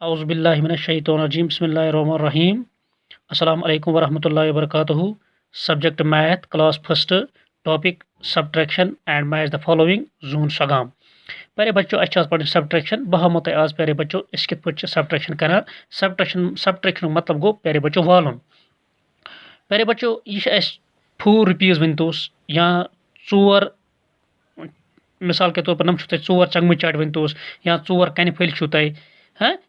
औज़ुबिल्लाहिमिनश्शैतानिर्रजीम बिस्मिल्लाहिर्रहमानिर्रहीम। अस्सलाम वालेकुम वरहमतुल्लाहि वबरकातुहू। Subject math class first topic subtraction and match the following जून सगाम। प्यारे बच्चों आज पढ़ सब्ट्रैक्शन बह हमो आज प्यारे बच्चों इस कित पे सब्ट्रैक्शन करान। सब्ट्रैक्शन मतलब गो प्यारे बच्चों वालुन। प्यारे बच्चों यह ₹4 वन तोस या 4 मिसाल के तौर पर नम चोर चंगम चाट वन तोस या 4 कन फल तय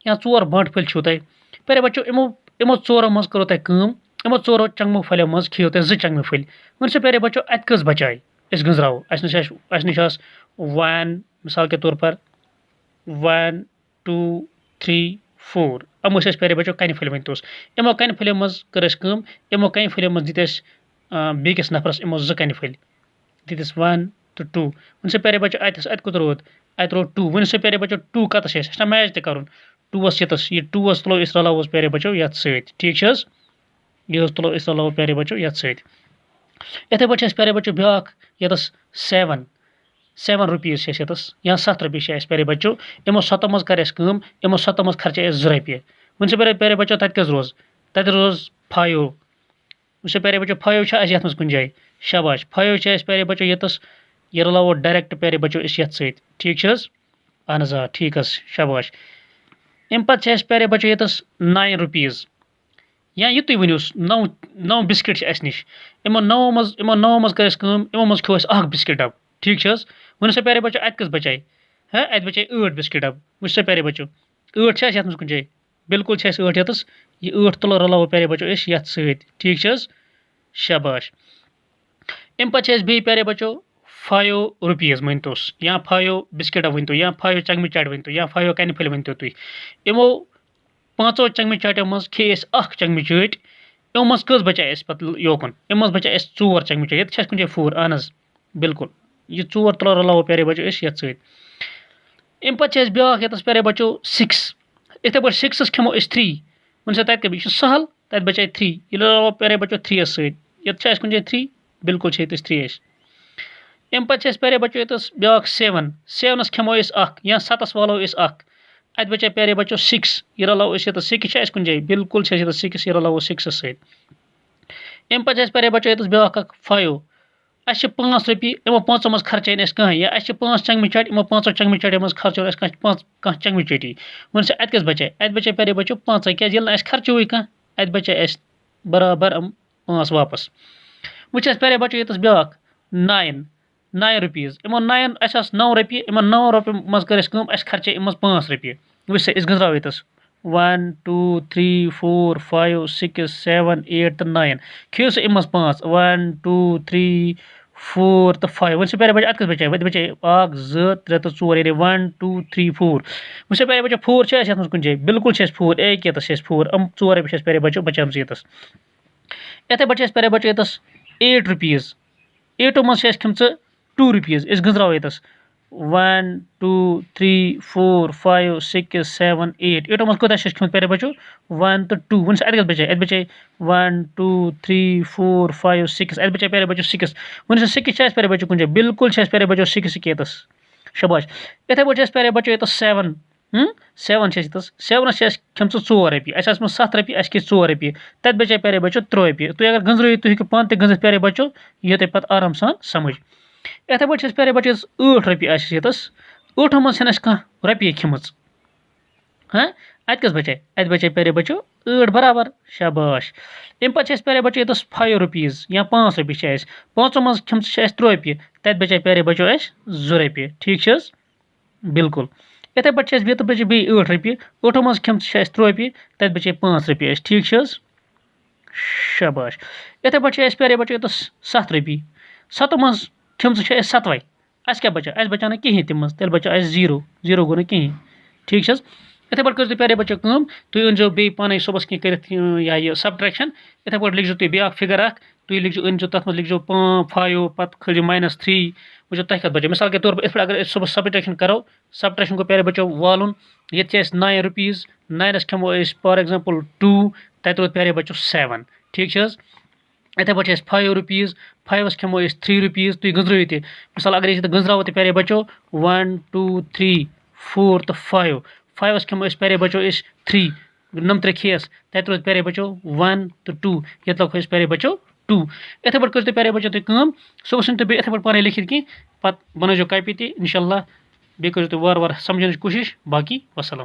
या 4 बंट फल तय। प्यारे बच्चों इमो चोरों मज करो तह कम इमो चोरों चंगमो फलों मज खियो तह 2 चंगम फल वन से प्यारे बच्चों अत कस बचाए इस गंजराव अस निश 1 मिसाल के तौर पर 1 2 3 4 अमो प्यारे बच्चों कन फल वन तोस इमो कन फलों मज कर कम इमो कन फलों मज दित बेकिस नफरस इमो 2 कन फल दिस 1 तो 2 वन से प्यारे बच्चों अत कुत रोद अत रो 2 वन से प्यारे बच्चों 2 कत मैच तक कर 2 ये 2 तुलो इस रलाव प्यारे बच्चों ये सत ठीक यह तुलो इस रलाव प्यारे बच्चों ये सत इथे पे प्यारे बच्चों ब्या ये 7 रुपीज या 7 रुपये प्यारे बच्चों इमो 7 मज कर इमो 7 मज खर्चे 2 रुपये वन से प्यारे बच्चों तत रोज 5 उसे प्यारे बच्चों 5 ये कुन जाए शाबाश 5 प्यारे बच्चों ये रलावो डायरेक्ट प्यारे बच्चों इस सत ठीक अहन ठीक शाबाश अम पे प्यारे बच्चों ये 9 रुपीज या यु तुम वनोस 9 बिस्किट अस निश इमो 9 मज कर इमो मज खो अख बिस्किट डब ठीक वन से प्यारे बच्चों अत कस बचाए अत बचाए 8 बिस्किट डब वुच सा प्यारे बच्चों 8 ये कुन जाए बिल्कुल 8 ये 8 तुलो रलावो प्यारे बच्चों ये सत ठीक शाबाश अम पे बे प्यारे बच्चों 5 रुपीज वन तोस या 5 बिस्किट वन तो या 5 चंगम चाट वन तो या 5 कन फल वन तो तुम इमो 5 चंगम चाटो मज खे अख चंगम चाट इमो मज कस बचाए पे योकुन इम मज बचाए 4 चंगम चाट ये कुन जाए 4 अहन बिल्कुल ये 4 तुलो रलावो प्यारे बच्चों ये सत अम पे ब्या प्यारे बच्चों 6 इथे पे 6 खेमो 3 वन से तत यह सहल तत बचाए 3 ये रलावो प्यारे बच्चों 3 सत ये कुन जाए 3 बिल्कुल 3 अम पे प्यारे बच्चों ये ब्या 7 खेमो अख या 7 वालो अख अत बचाए प्यारे बच्चों 6 ये रलाव 6 कुन जाए बिल्कुल 6 ये रलावो 6 सत अम पे प्यारे बच्चों ये ब्या 5 अस 5 रुपये इमो 5 मज खर्चन कह या अस 5 चंगम चाट इमो 5 चंगम चाटो मज खर्चो कह चंगम चाटी वन से अत कस बचाए प्यारे बच्चों 5 क्या खर्चो कह अत बचाए बराबर 5 वापस वह प्यारे बच्चों ये ब्या 9 रुपीज इमो 9 अस 9 रुपये इमो 9 रुपये मज कर अस खर्चे इम 5 रुपये वुच इस गंजराव ये 1 2 3 4 5 6 7 8 तो 9 खियो से इम 5 1 2 3 4 तो 5 वन से प्यारे बच्चों अत कस बचाए बचाए 1 2 3 तो 4 यानी 1 2 3 4 वन से प्यारे बच्चों 4 कुन जाए बिल्कुल 4 एक 4 अम 4 रुपये प्यारे बच्चों बचाम ये इथे पे प्यारे बच्चों ये 8 रुपीज 8 मज खेम 2 रुपीज इस गंजराव ये 1 2 3 4 5 6 7 8 8 मज कोता खेम प्यारे बच्चों 1 तो 2 वन से अत बचाए 1 2 3 4 5 6 अत बचाए प्यारे बच्चों 6 वन से 6 प्यारे बच्चों कुन जाए बिल्कुल प्यारे बच्चों 6 ये शाबाश इथे पे प्यारे बच्चों ये 7 7 खेम 4 रुपये अस 7 रुपये अस खे 4 रुपये तत बचाए प्यारे बच्चों 3 रुपये तुम अगर गंजरो तुम पान ते गंजित प्यारे बच्चों ये पे आराम सान समझ इथे पे प्यारे बच्चों 8 रुपये ये 8 मज कह रुपये खेम अत कस बचाए प्यारे बच्चों 8 बराबर शाबाश अम पे प्यारे बच्चों ये 5 रुपीज या 5 रुपये 5 मज खेम 3 रुपये तत बचाए प्यारे बच्चों 2 रुपये ठीक बिल्कुल इथे पे बचे बे 8 रुपये 8 मज खेम 3 रुपये तत बचे 5 रुपये ठीक शाबाश इथे पे प्यारे बच्चों ये 7 रुपये 7 मज खेम 7 अस क्या बचा अस बचा ना कहीं तम तेल बचा 0 गो ना कहीं ठीक इथे पे कर प्यारे बच्चों तुम अनजो बे पान सुबह कह यह सब्ट्रैक्शन इथे पे लिखो तुम ब्या फिगर तुम लिखो अनजो तथ मज लिखो 5 पे खो -3 वो तह कत बचे मिसाल के तौर पर अगर सुबह सब्ट्रैक्शन करो सब्ट्रैक्शन को प्यारे बच्चों वालुन ये 9 रुपीज 9 खेमो फॉर एग्जांपल 2 तत रोद प्यारे बच्चों 7 ठीक इथे पे 5 रुपीज 5 खेमो 3 रुपीज तुम गंजरो मिसाल अगर गंजराव प्यारे बच्चों 1 2 3 4 तो 5 5 खो पेरे बचो 3 नम 3 खेस तत रोज पेरे बचो 1 तो 2 ये लखो पेरे बचो 2 इथे पे कर पेरे बचो तुम सह वो इथे पे पाने लिखित कह पे बनाजो कॉपी इंशाल्लाह बे कर वार वार समझने कोशिश बाकी वसलम।